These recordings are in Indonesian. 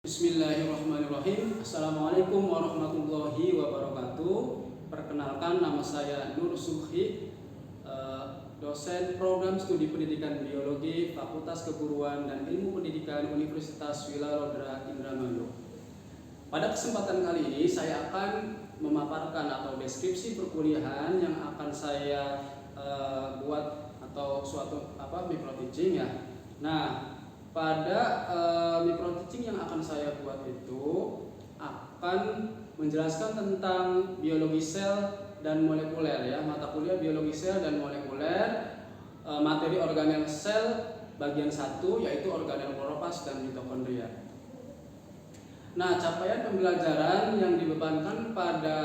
Bismillahirrahmanirrahim. Assalamualaikum warahmatullahi wabarakatuh. Perkenalkan, nama saya Nur Subhi, dosen program studi pendidikan biologi Fakultas Keguruan dan Ilmu Pendidikan Universitas Wilarodra Indramayu. Pada kesempatan kali ini saya akan memaparkan atau deskripsi perkuliahan yang akan saya buat atau suatu micro teaching ya. Nah, pada micro teaching yang akan saya buat itu akan menjelaskan tentang biologi sel dan molekuler ya, mata kuliah biologi sel dan molekuler, materi organel sel bagian 1 yaitu organel kloroplas dan mitokondria. Nah, capaian pembelajaran yang dibebankan pada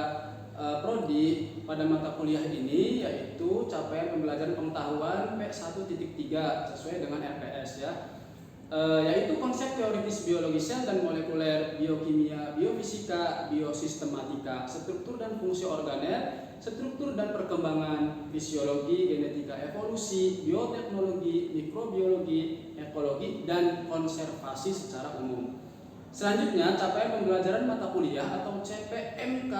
prodi pada mata kuliah ini yaitu capaian pembelajaran pengetahuan P1.3 sesuai dengan RPS ya. Yaitu konsep teoritis biologi sel dan molekuler, biokimia, biofisika, biosistematika, struktur dan fungsi organel, struktur dan perkembangan, fisiologi, genetika, evolusi, bioteknologi, mikrobiologi, ekologi, dan konservasi secara umum. Selanjutnya, capaian pembelajaran mata kuliah atau CPMK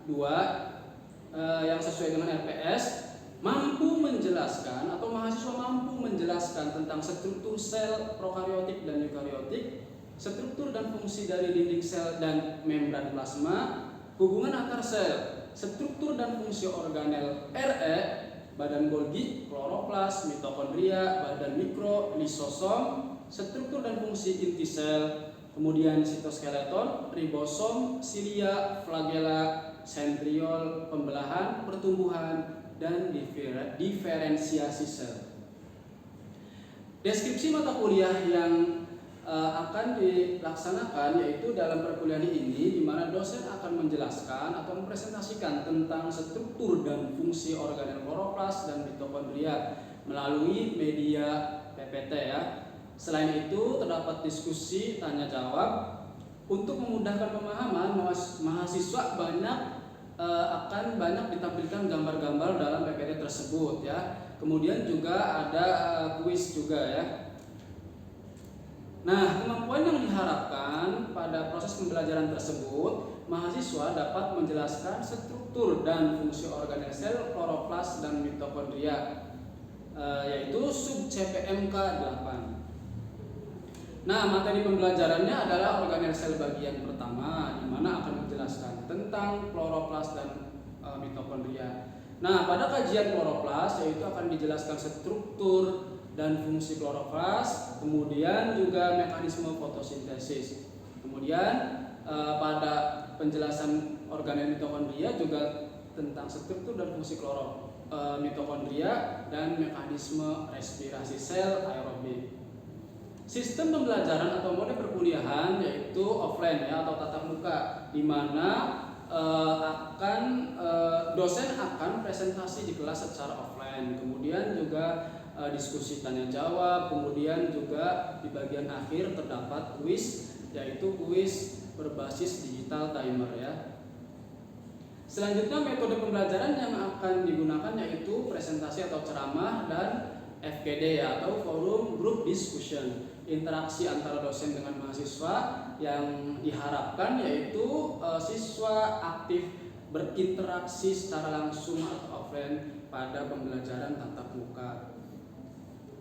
2 yang sesuai dengan RPS mampu menjelaskan atau mahasiswa mampu menjelaskan tentang struktur sel prokariotik dan eukariotik, struktur dan fungsi dari dinding sel dan membran plasma, hubungan antar sel, struktur dan fungsi organel RE, badan Golgi, kloroplas, mitokondria, badan mikro, lisosom, struktur dan fungsi inti sel, kemudian sitoskeleton, ribosom, silia, flagella, sentriol, pembelahan, pertumbuhan, dan diferensiasi sel. Deskripsi mata kuliah yang akan dilaksanakan yaitu dalam perkuliahan ini di mana dosen akan menjelaskan atau mempresentasikan tentang struktur dan fungsi organel kloroplas dan mitokondria melalui media PPT ya. Selain itu terdapat diskusi tanya jawab. Untuk memudahkan pemahaman, mahasiswa akan banyak ditampilkan gambar-gambar dalam PPT tersebut ya. Kemudian juga ada kuis juga ya. Nah, kemampuan yang diharapkan pada proses pembelajaran tersebut, mahasiswa dapat menjelaskan struktur dan fungsi organel sel, kloroplas dan mitokondria, yaitu sub CPMK 8. Nah, materi pembelajarannya adalah organel sel bagian pertama, di mana akan menjelaskan tentang kloroplas dan mitokondria. Nah, pada kajian kloroplas yaitu akan dijelaskan struktur dan fungsi kloroplas, kemudian juga mekanisme fotosintesis. Kemudian pada penjelasan organel mitokondria juga tentang struktur dan fungsi mitokondria dan mekanisme respirasi sel aerobik. Sistem pembelajaran atau mode perkuliahan yaitu offline ya atau tatap muka, di mana dosen akan presentasi di kelas secara offline, kemudian juga diskusi tanya jawab, kemudian juga di bagian akhir terdapat kuis yaitu kuis berbasis digital timer ya. Selanjutnya metode pembelajaran yang akan digunakan yaitu presentasi atau ceramah dan FGD ya atau forum group discussion. Interaksi antara dosen dengan mahasiswa yang diharapkan yaitu siswa aktif berinteraksi secara langsung atau offline pada pembelajaran tatap muka.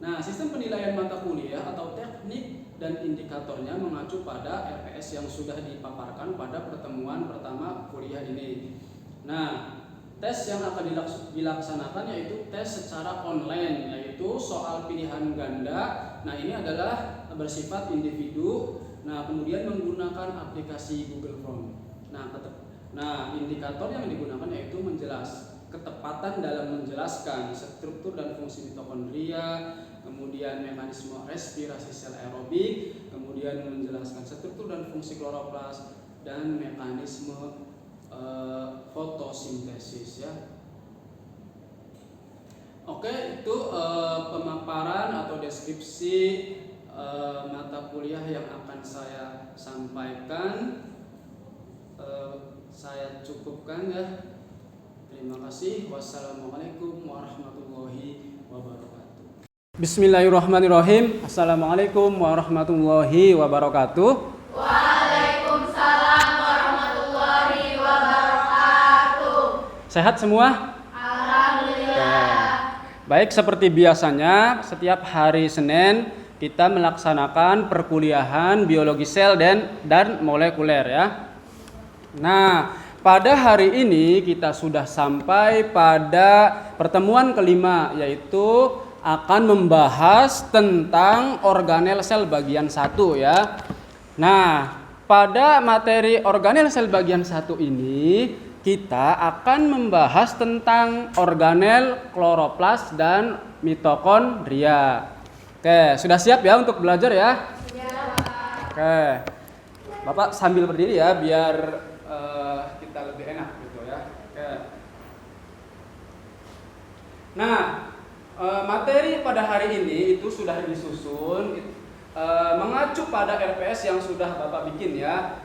Nah, sistem penilaian mata kuliah atau teknik dan indikatornya mengacu pada RPS yang sudah dipaparkan pada pertemuan pertama kuliah ini. Nah, tes yang akan dilaksanakan yaitu tes secara online, yaitu soal pilihan ganda. Nah, ini adalah bersifat individu. Nah, kemudian menggunakan aplikasi Google Form. Nah, indikator yang digunakan yaitu ketepatan dalam menjelaskan struktur dan fungsi mitokondria, kemudian mekanisme respirasi sel aerobik, kemudian menjelaskan struktur dan fungsi kloroplas dan mekanisme fotosintesis ya. Oke, itu pemaparan atau deskripsi mata kuliah yang akan saya sampaikan. Saya cukupkan ya. Terima kasih. Wassalamualaikum warahmatullahi wabarakatuh. Bismillahirrahmanirrahim. Assalamualaikum warahmatullahi wabarakatuh. Sehat semua? Alhamdulillah. Baik, seperti biasanya setiap hari Senin kita melaksanakan perkuliahan biologi sel dan molekuler ya. Nah, pada hari ini kita sudah sampai pada pertemuan kelima, yaitu akan membahas tentang organel sel bagian 1 ya. Nah, pada materi organel sel bagian 1 ini kita akan membahas tentang organel kloroplas dan mitokondria. Oke, sudah siap ya untuk belajar ya? Siap. Oke. Bapak sambil berdiri ya biar kita lebih enak gitu ya. Oke. Nah, materi pada hari ini itu sudah disusun mengacu pada RPS yang sudah Bapak bikin ya.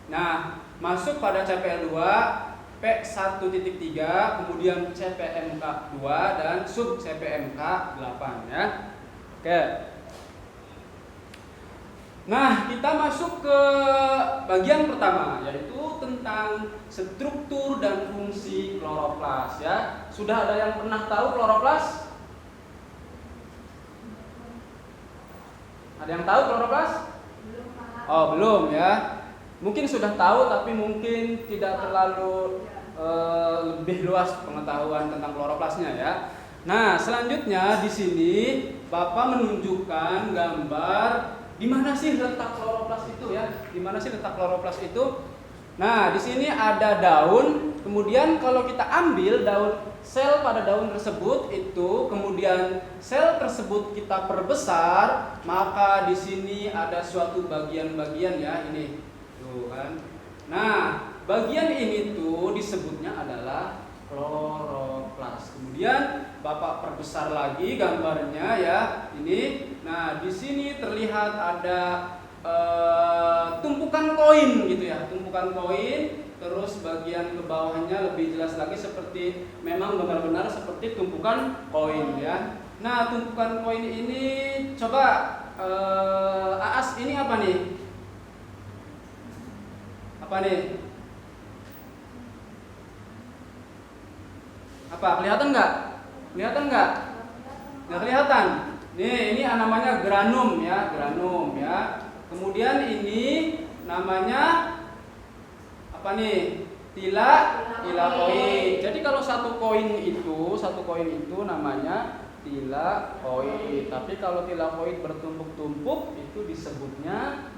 Nah, masuk pada CPL 2, P1.3, kemudian CPMK 2 dan sub CPMK 8 ya. Oke. Nah, kita masuk ke bagian pertama, yaitu tentang struktur dan fungsi kloroplas ya. Sudah ada yang pernah tahu kloroplas? Ada yang tahu kloroplas? Belum paham. Oh, belum ya. Mungkin sudah tahu tapi mungkin tidak terlalu lebih luas pengetahuan tentang kloroplasnya ya. Nah, selanjutnya di sini Bapak menunjukkan gambar di mana sih letak kloroplas itu ya? Di mana sih letak kloroplas itu? Nah, di sini ada daun. Kemudian kalau kita ambil daun sel pada daun tersebut itu, kemudian sel tersebut kita perbesar, maka di sini ada suatu bagian-bagian ya ini. Tuh kan. Nah, bagian ini tuh disebutnya adalah kloroplas. Kemudian Bapak perbesar lagi gambarnya ya. Ini. Nah, di sini terlihat ada tumpukan koin gitu ya. Tumpukan koin, terus bagian ke bawahnya lebih jelas lagi seperti memang benar-benar seperti tumpukan koin ya. Nah, tumpukan koin ini coba Aas ini apa nih? Apa nih? Apa? Kelihatan nggak? Kelihatan nggak? Nggak kelihatan. Nih, ini namanya granum ya, granum ya. Kemudian ini namanya apa nih? Tilakoid. Jadi kalau satu koin itu namanya tilakoid. Tapi kalau tilakoid bertumpuk-tumpuk itu disebutnya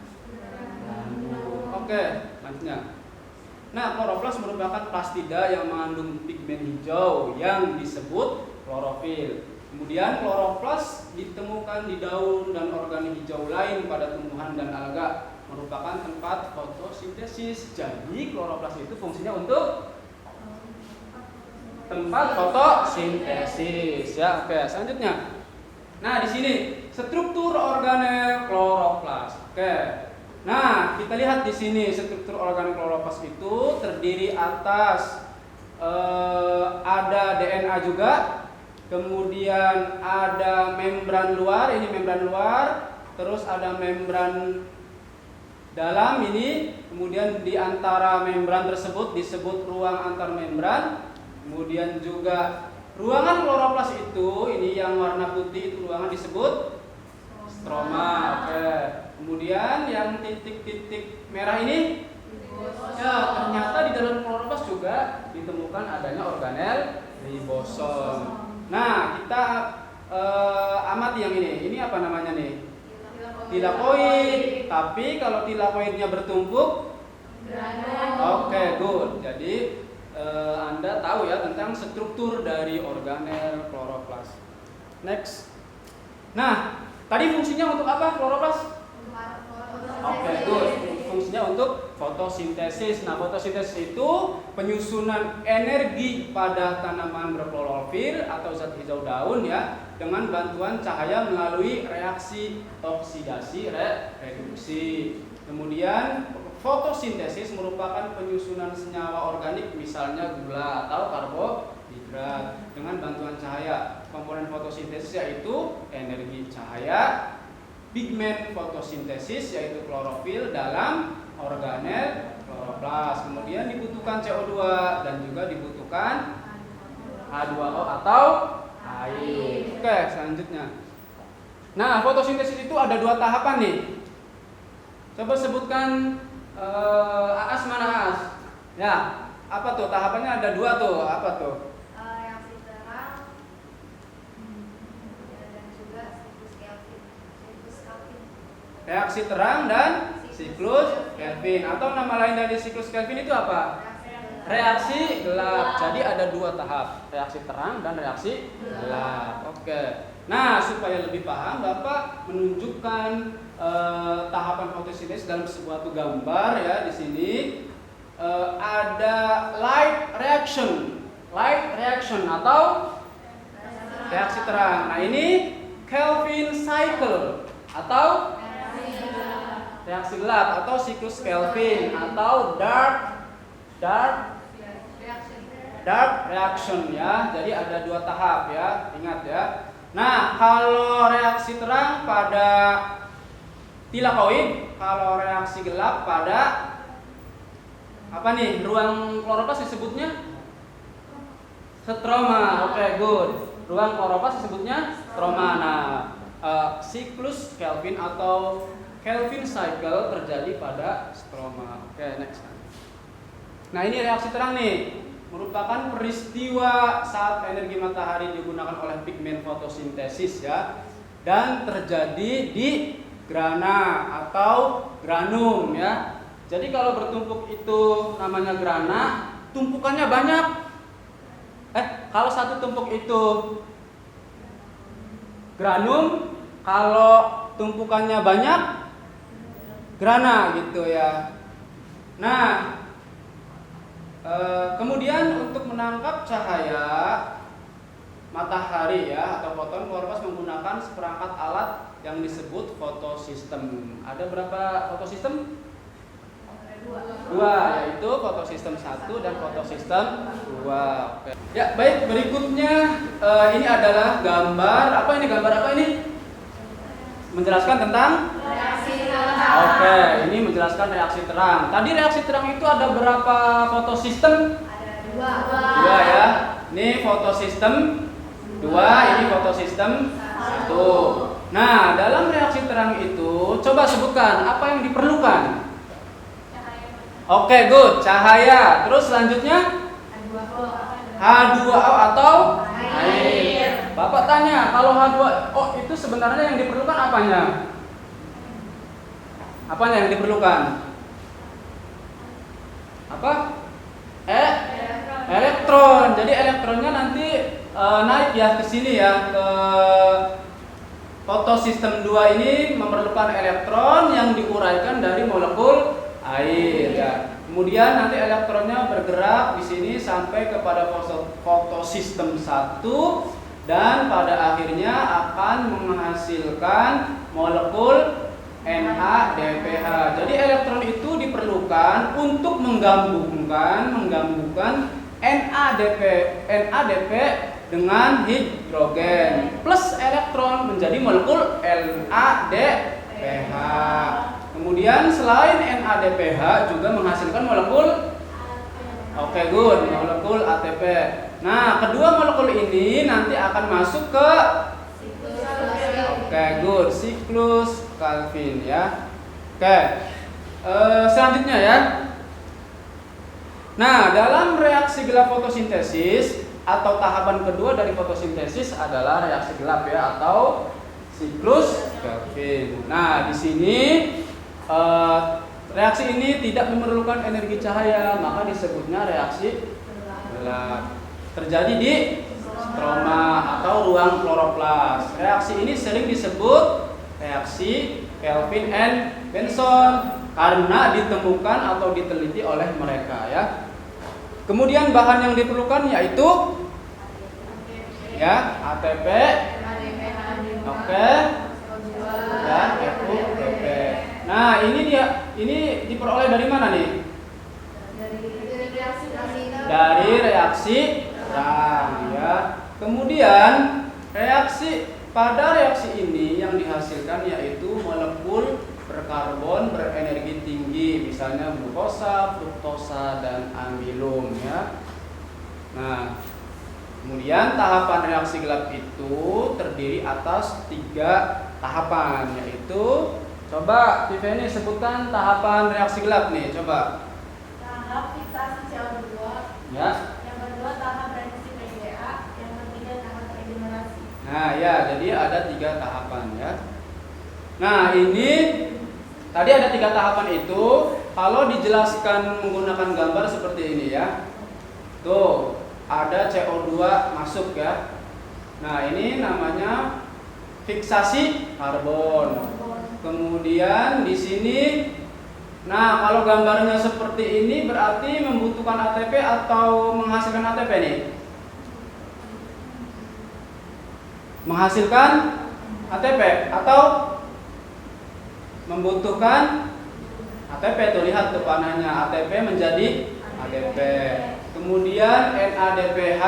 granum. Oke, lanjutnya. Nah, kloroplas merupakan plastida yang mengandung pigmen hijau yang disebut klorofil. Kemudian kloroplas ditemukan di daun dan organ hijau lain pada tumbuhan dan alga, merupakan tempat fotosintesis. Jadi kloroplas itu fungsinya untuk tempat fotosintesis ya. Oke, selanjutnya. Nah, di sini struktur organel kloroplas. Oke. Nah, kita lihat di sini struktur organel kloroplas itu terdiri atas ada DNA juga, kemudian ada membran luar, ini membran luar, terus ada membran dalam ini, kemudian di antara membran tersebut disebut ruang antar membran, kemudian juga ruangan kloroplas itu, ini yang warna putih itu ruangan disebut stroma. Oke. Kemudian yang titik-titik merah ini ya, ternyata di dalam kloroplas juga ditemukan adanya organel ribosom. Nah, kita amati yang ini. Ini apa namanya nih? Tilakoid. Tapi kalau tilakoidnya bertumpuk, oke, good. Jadi Anda tahu ya tentang struktur dari organel kloroplas. Next. Nah, tadi fungsinya untuk apa kloroplas? Oke, good. Fungsinya untuk fotosintesis. Nah, fotosintesis itu penyusunan energi pada tanaman berklorofil atau zat hijau daun ya, dengan bantuan cahaya melalui reaksi oksidasi reduksi. Kemudian fotosintesis merupakan penyusunan senyawa organik misalnya gula atau karbohidrat dengan bantuan cahaya. Komponen fotosintesis yaitu energi cahaya, pigmen fotosintesis yaitu klorofil dalam organel kloroplas. Kemudian dibutuhkan CO2 dan juga dibutuhkan H2O atau air. Oke, selanjutnya. Nah, fotosintesis itu ada 2 tahapan nih. Coba sebutkan Aas, mana Aas? Ya, apa tuh tahapannya? Ada 2 tuh. Apa tuh? Reaksi terang dan juga siklus Kelvin. Reaksi terang dan siklus Kelvin, atau nama lain dari siklus Kelvin itu apa? Reaksi gelap. Jadi ada 2 tahap, reaksi terang dan reaksi gelap. Oke. Nah, supaya lebih paham, Bapak menunjukkan tahapan fotosintesis dalam sebuah gambar ya. Di sini ada light reaction atau reaksi terang. Nah, ini Kelvin cycle atau reaksi gelap atau siklus Kelvin atau dark reaction ya. Jadi ada 2 tahap ya, ingat ya. Nah, kalau reaksi terang pada tilakoid, kalau reaksi gelap pada apa nih? Ruang kloroplas disebutnya stroma. Oke, good. Ruang kloroplas disebutnya stroma. Nah, siklus Kelvin atau Kelvin cycle terjadi pada stroma. Oke, next. Nah, ini reaksi terang nih, merupakan peristiwa saat energi matahari digunakan oleh pigmen fotosintesis ya, dan terjadi di grana atau granum ya. Jadi kalau bertumpuk itu namanya grana, tumpukannya banyak. Kalau satu tumpuk itu granum, kalau tumpukannya banyak grana gitu ya. Nah, kemudian untuk menangkap cahaya matahari ya atau foton, kloroplas menggunakan seperangkat alat yang disebut fotosistem. Ada berapa fotosistem? 2, yaitu fotosistem 1 dan fotosistem 2. Oke. Ya, baik, berikutnya ini adalah gambar. Apa ini gambar apa ini? Menjelaskan tentang Reaksi terang. Oke, ini menjelaskan reaksi terang. Tadi reaksi terang itu ada berapa fotosistem? Ada 2 ya. Ini fotosistem 2, ini fotosistem 1. Nah, dalam reaksi terang itu coba sebutkan apa yang diperlukan. Oke, good. Cahaya. Terus selanjutnya H2O atau air. Bapak tanya, kalau H2O itu sebenarnya yang diperlukan apanya? Apanya yang diperlukan? Apa? Elektron. Jadi elektronnya nanti naik ya ke sini ya, ke fotosistem 2 ini memerlukan elektron yang diuraikan dari molekul air ya. Kemudian nanti elektronnya bergerak di sini sampai kepada fotosistem 1 dan pada akhirnya akan menghasilkan molekul NADPH. Jadi elektron itu diperlukan untuk menggabungkan NADP dengan hidrogen plus elektron menjadi molekul NADPH. Kemudian selain NADPH juga menghasilkan molekul molekul ATP. Nah, kedua molekul ini nanti akan masuk ke siklus Kelvin ya. Selanjutnya ya. Nah, dalam reaksi gelap fotosintesis atau tahapan kedua dari fotosintesis adalah reaksi gelap ya atau siklus Kelvin. Nah, di sini reaksi ini tidak memerlukan energi cahaya, maka disebutnya reaksi gelap. Terjadi di stroma atau ruang kloroplas. Reaksi ini sering disebut reaksi Kelvin and Benson karena ditemukan atau diteliti oleh mereka ya. Kemudian bahan yang diperlukan yaitu ya ATP, dan FUPP. Nah, ini diperoleh dari mana nih? Dari reaksi terang ya. Kemudian pada reaksi ini yang dihasilkan yaitu molekul berkarbon berenergi tinggi, misalnya glukosa, fruktosa, dan amilum ya. Nah, kemudian tahapan reaksi gelap itu terdiri atas 3 tahapan, yaitu coba Tiffany sebutkan tahapan reaksi gelap nih, coba. Tahap fiksasi CO2. Ya. Yang kedua tahap reduksi PGA. Yang ketiga tahap regenerasi. Nah ya, jadi ada 3 tahapan ya. Nah ini tadi ada 3 tahapan itu. Kalau dijelaskan menggunakan gambar seperti ini ya. Tuh, ada CO2 masuk ya. Nah ini namanya fiksasi karbon. Kemudian di sini, nah kalau gambarnya seperti ini berarti membutuhkan ATP atau menghasilkan ATP nih? Menghasilkan ATP atau membutuhkan ATP. Tuh lihat tuh panahnya, ATP menjadi ADP. Kemudian NADPH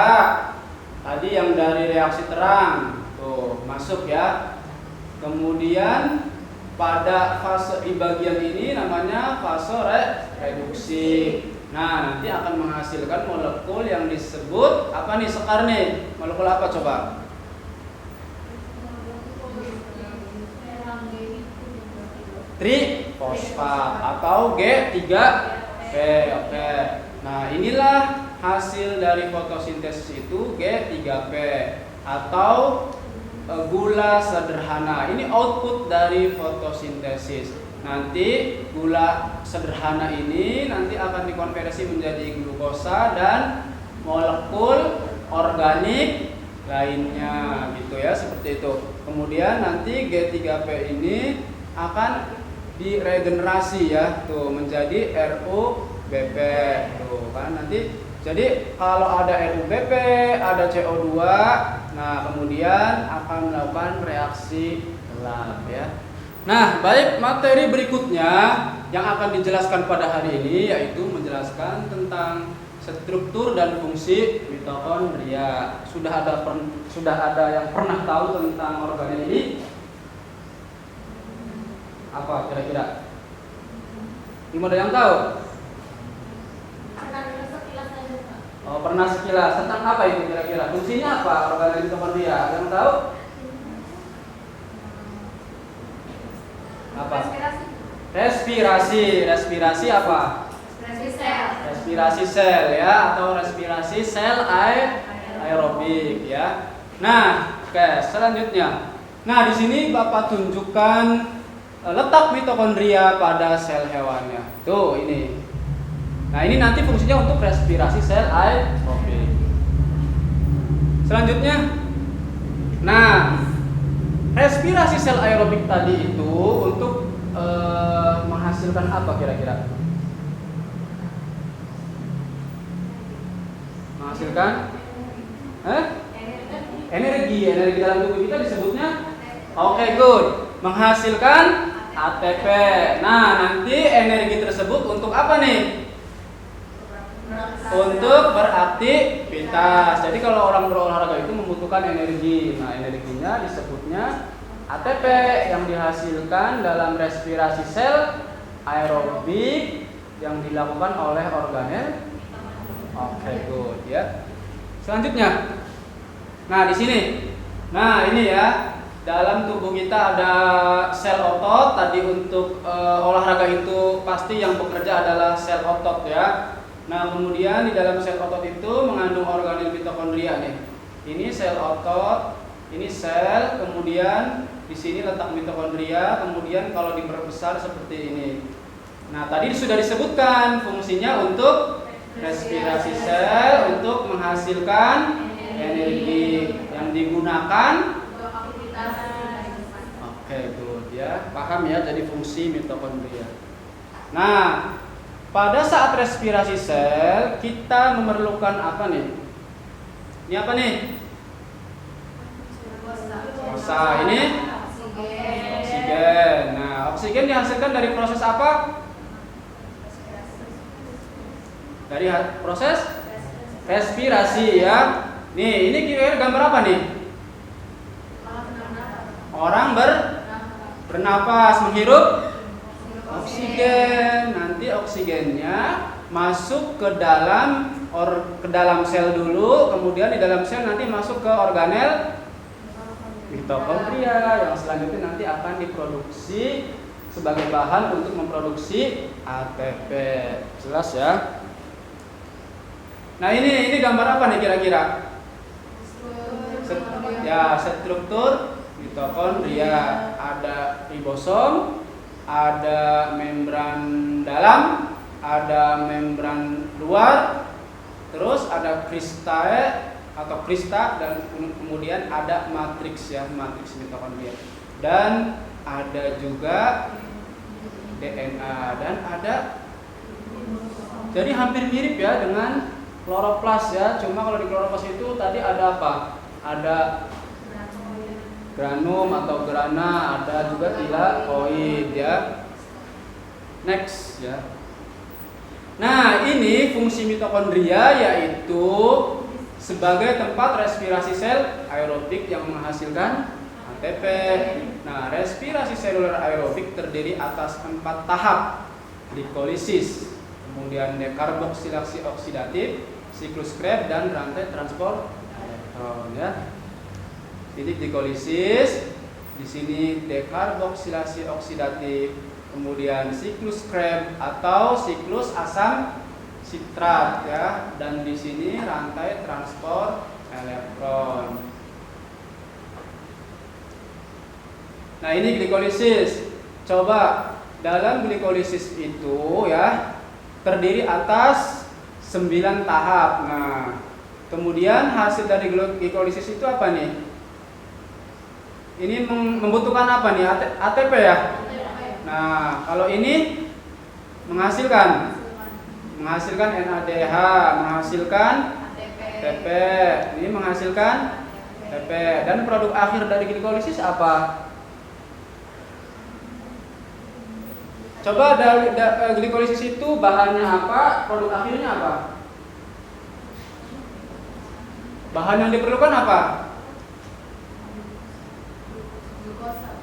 tadi yang dari reaksi terang tuh masuk ya. Kemudian pada fase di bagian ini namanya fase reduksi. Nah, nanti akan menghasilkan molekul yang disebut apa nih, Sekar nih? Molekul apa coba? Trifosfat atau G3P. Oke. Nah, inilah hasil dari fotosintesis itu G3P atau gula sederhana. Ini output dari fotosintesis. Nanti gula sederhana ini nanti akan dikonversi menjadi glukosa dan molekul organik lainnya gitu ya, seperti itu. Kemudian nanti G3P ini akan diregenerasi ya, tuh menjadi RuBP tuh kan nanti. Jadi kalau ada RuBP, ada CO2, nah kemudian akan melakukan reaksi gelap ya. Nah, baik, materi berikutnya yang akan dijelaskan pada hari ini yaitu menjelaskan tentang struktur dan fungsi mitokondria. Sudah ada yang pernah tahu tentang organel ini? Apa kira-kira? Belum ada yang tahu? Oh, pernah sekilas. Tentang apa itu kira-kira? Fungsinya apa organel mitokondria? Ada yang tahu? Apa? Respirasi apa? Respirasi sel ya, atau respirasi sel aerobik ya. Nah, oke, selanjutnya. Nah, di sini Bapak tunjukkan letak mitokondria pada sel hewannya. Tuh, ini. Nah, ini nanti fungsinya untuk respirasi sel aerobik. Selanjutnya, nah, respirasi sel aerobik tadi itu untuk menghasilkan apa kira-kira? Menghasilkan energi dalam tubuh kita disebutnya good. Menghasilkan ATP. Nah, nanti energi tersebut untuk apa nih? Untuk beraktivitas. Jadi kalau orang berolahraga itu membutuhkan energi. Nah, energinya disebutnya ATP yang dihasilkan dalam respirasi sel aerobik yang dilakukan oleh organel. Good ya. Selanjutnya. Nah, di sini. Nah, ini ya. Dalam tubuh kita ada sel otot. Tadi untuk olahraga itu pasti yang bekerja adalah sel otot ya. Nah, kemudian di dalam sel otot itu mengandung organel mitokondria nih. Ini sel otot, ini sel, kemudian di sini letak mitokondria, kemudian kalau diperbesar seperti ini. Nah, tadi sudah disebutkan fungsinya untuk respirasi sel, untuk menghasilkan energi yang digunakan Untuk aktivitas. good ya. Paham ya, jadi fungsi mitokondria. Nah, pada saat respirasi sel, kita memerlukan apa nih? Ini apa nih? Glukosa. Ini oksigen. Nah, oksigen dihasilkan dari proses apa? Dari proses respirasi ya. Nih, ini kira-kira gambar apa nih? Orang bernapas, menghirup Oksigen. Nanti oksigennya masuk ke dalam sel dulu, kemudian di dalam sel nanti masuk ke organel mitokondria yang selanjutnya nanti akan diproduksi sebagai bahan untuk memproduksi ATP. Jelas ya? Nah, ini gambar apa nih kira-kira? Ya, struktur mitokondria. Ada ribosom, ada membran dalam, ada membran luar, terus ada kristae atau krista, dan kemudian ada matriks ya, matriks mitokondria. Dan ada juga DNA dan ada, jadi hampir mirip ya dengan kloroplas ya. Cuma kalau di kloroplas itu tadi ada apa? Ada granum atau grana, ada juga tilakoid ya. Next ya. Nah, ini fungsi mitokondria yaitu sebagai tempat respirasi sel aerobik yang menghasilkan ATP. Nah, respirasi seluler aerobik terdiri atas 4 tahap: glikolisis, kemudian dekarboksilasi oksidatif, siklus Krebs, dan rantai transport elektron ya. Titik glikolisis, di sini dekarboksilasi oksidatif, kemudian siklus Krebs atau siklus asam sitrat ya, dan di sini rantai transport elektron. Nah, ini glikolisis. Coba dalam glikolisis itu ya terdiri atas 9 tahap. Nah, kemudian hasil dari glikolisis itu apa nih? Ini membutuhkan apa nih? ATP ya? Nah, kalau ini menghasilkan NADH, menghasilkan ATP. Ini menghasilkan ATP. Dan produk akhir dari glikolisis apa? Coba dari glikolisis itu bahannya apa? Produk akhirnya apa? Bahan yang diperlukan apa?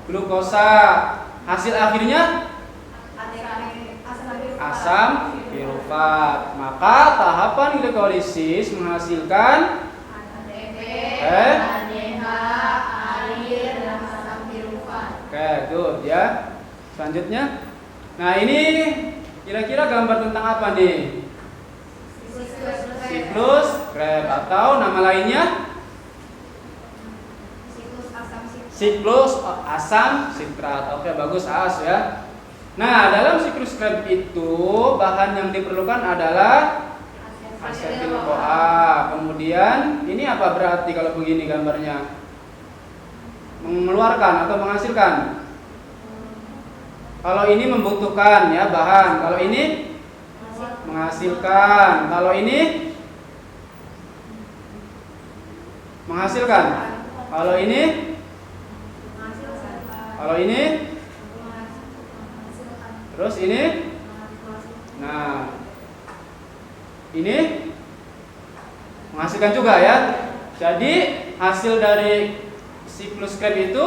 Glukosa. Hasil akhirnya asam pirufat. Maka tahapan glikolisis menghasilkan ATP, air, dan asam pirufat. Oke, good ya. Selanjutnya, nah ini kira-kira gambar tentang apa nih? Siklus Krebs atau nama lainnya siklus asam sitrat. Oke, bagus As ya. Nah, dalam siklus Krebs itu bahan yang diperlukan adalah asetil-CoA. Kemudian ini apa berarti kalau begini gambarnya? Mengeluarkan atau menghasilkan? Kalau ini membutuhkan ya bahan. Kalau ini menghasilkan. Kalau ini menghasilkan. Kalau ini terus ini, nah ini menghasilkan juga ya. Jadi hasil dari siklus Krebs itu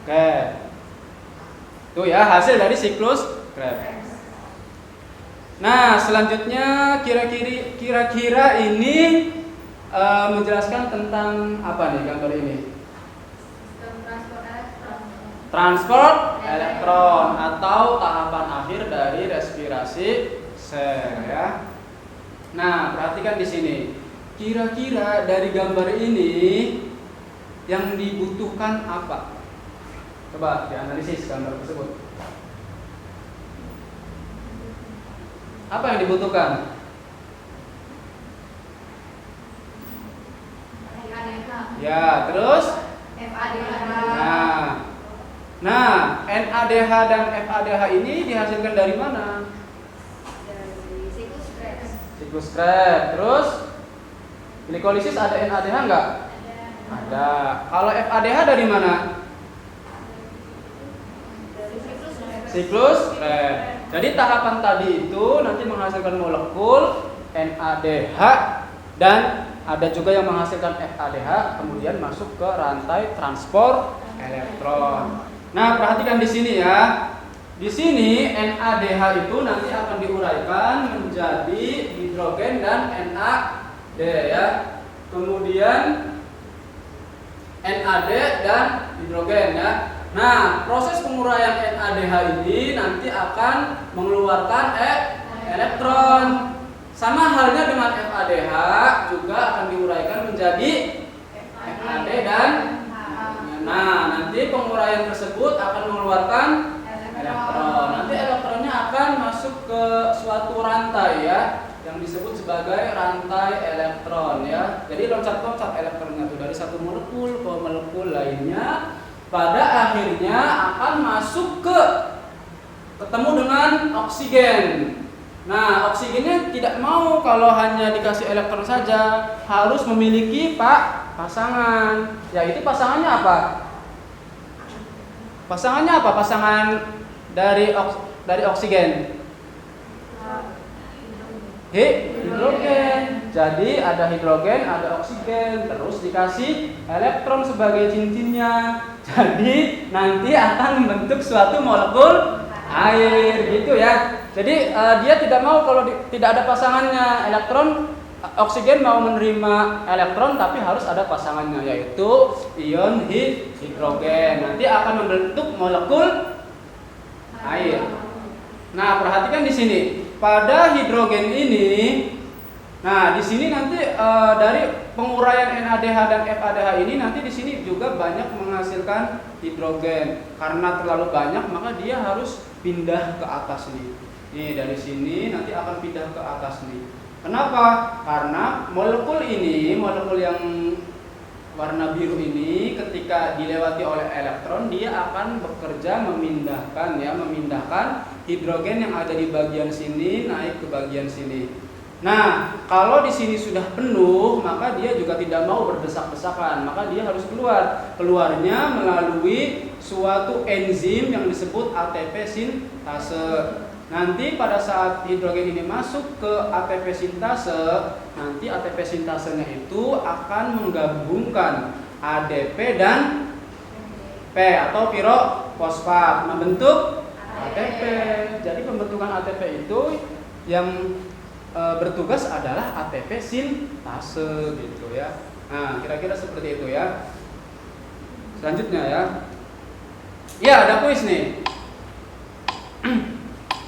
oke, itu ya hasil dari siklus Krebs. Nah, selanjutnya kira-kira ini menjelaskan tentang apa nih gambar ini? Transport elektron atau tahapan akhir dari respirasi sel ya. Nah, perhatikan di sini. Kira-kira dari gambar ini yang dibutuhkan apa? Coba dianalisis gambar tersebut. Apa yang dibutuhkan? Ya, terus? Nah, NADH dan FADH ini dihasilkan dari mana? Dari Siklus Krebs. Terus glikolisis ada NADH enggak? Ada. Kalau FADH dari mana? Siklus Krebs. Jadi tahapan tadi itu nanti menghasilkan molekul NADH dan ada juga yang menghasilkan FADH, kemudian masuk ke rantai transport elektron. Nah, perhatikan di sini ya. Di sini NADH itu nanti akan diuraikan menjadi hidrogen dan NAD ya. Kemudian NAD dan hidrogen ya. Nah, proses penguraian NADH ini nanti akan mengeluarkan elektron. Sama halnya dengan FADH juga akan diuraikan menjadi FAD dan nanti penguraian tersebut akan mengeluarkan elektron. Nanti elektronnya akan masuk ke suatu rantai ya, yang disebut sebagai rantai elektron ya. Jadi loncat-loncat elektronnya itu dari satu molekul ke molekul lainnya, pada akhirnya akan masuk ketemu dengan oksigen. Nah, oksigennya tidak mau kalau hanya dikasih elektron saja, harus memiliki pasangan. Yaitu pasangannya apa? Pasangannya apa? Pasangan dari oksigen. Hidrogen. Jadi ada hidrogen, ada oksigen, terus dikasih elektron sebagai cincinnya. Jadi nanti akan membentuk suatu molekul air gitu ya. Jadi dia tidak mau kalau tidak ada pasangannya. Elektron, oksigen mau menerima elektron tapi harus ada pasangannya, yaitu ion hidrogen. Nanti akan membentuk molekul air. Nah, perhatikan di sini. Pada hidrogen ini, nah di sini nanti dari penguraian NADH dan FADH ini nanti di sini juga banyak menghasilkan hidrogen. Karena terlalu banyak maka dia harus pindah ke atas nih. Nih dari sini nanti akan pindah ke atas nih. Kenapa? Karena molekul ini, molekul yang warna biru ini ketika dilewati oleh elektron dia akan bekerja memindahkan hidrogen yang ada di bagian sini naik ke bagian sini. Nah, kalau di sini sudah penuh maka dia juga tidak mau berdesak-desakan, maka dia harus keluar. Keluarnya melalui suatu enzim yang disebut ATP sintase. Nanti pada saat hidrogen ini masuk ke ATP sintase, nanti ATP sintasenya itu akan menggabungkan ADP dan P atau pirofosfat membentuk ATP. Jadi pembentukan ATP itu yang bertugas adalah ATP sintase gitu ya. Nah, kira-kira seperti itu ya. Selanjutnya ya. Ya, ada kuis nih.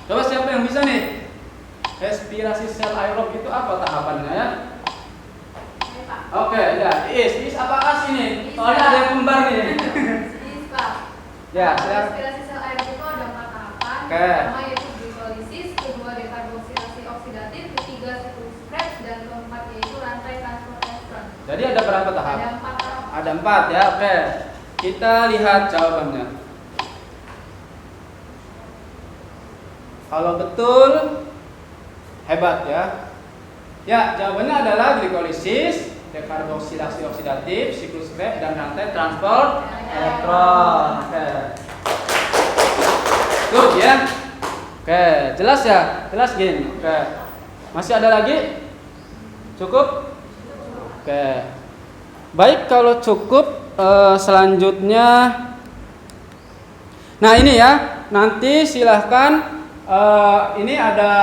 Coba siapa yang bisa nih? Respirasi sel aerob itu apa tahapannya ya? Oke, ya. Is apa as ini? Soalnya ada yang kembar nih. Ya, respirasi sel aerob itu ada 4 tahapan. Pertama yaitu glikolisis, kedua dekarboksilasi oksidatif, ketiga siklus Krebs, dan keempat yaitu rantai transport elektron. Jadi ada berapa tahap? Ada 4 tahap. Ada 4 ya. Oke. Kita lihat jawabannya. Kalau betul, hebat ya. Ya, jawabannya adalah glikolisis, dekarboksilasi oksidatif, siklus Krebs, dan rantai transport elektron. Oke. Good ya. Oke, jelas ya? Jelas gini. Oke. Masih ada lagi? Cukup? Oke. Baik, kalau cukup selanjutnya. Nah, ini ya. Nanti silahkan ini ada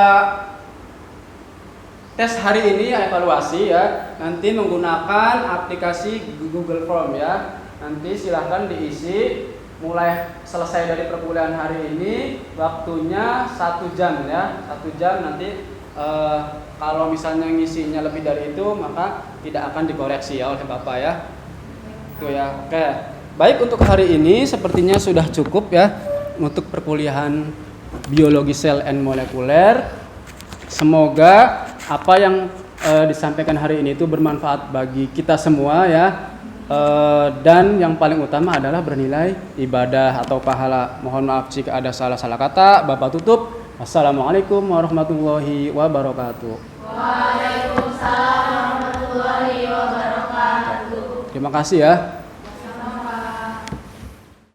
tes hari ini evaluasi ya. Nanti menggunakan aplikasi Google Form ya. Nanti silahkan diisi mulai selesai dari perkuliahan hari ini. Waktunya 1 jam ya. 1 jam nanti kalau misalnya ngisinya lebih dari itu maka tidak akan dikoreksi ya oleh Bapak ya. Itu ya. Oke. Baik, untuk hari ini sepertinya sudah cukup ya untuk perkuliahan biologi sel and molekuler. Semoga apa yang disampaikan hari ini itu bermanfaat bagi kita semua ya. Dan yang paling utama adalah bernilai ibadah atau pahala. Mohon maaf jika ada salah-salah kata. Bapak tutup. Wassalamualaikum warahmatullahi wabarakatuh. Waalaikumsalam warahmatullahi wabarakatuh. Terima kasih ya.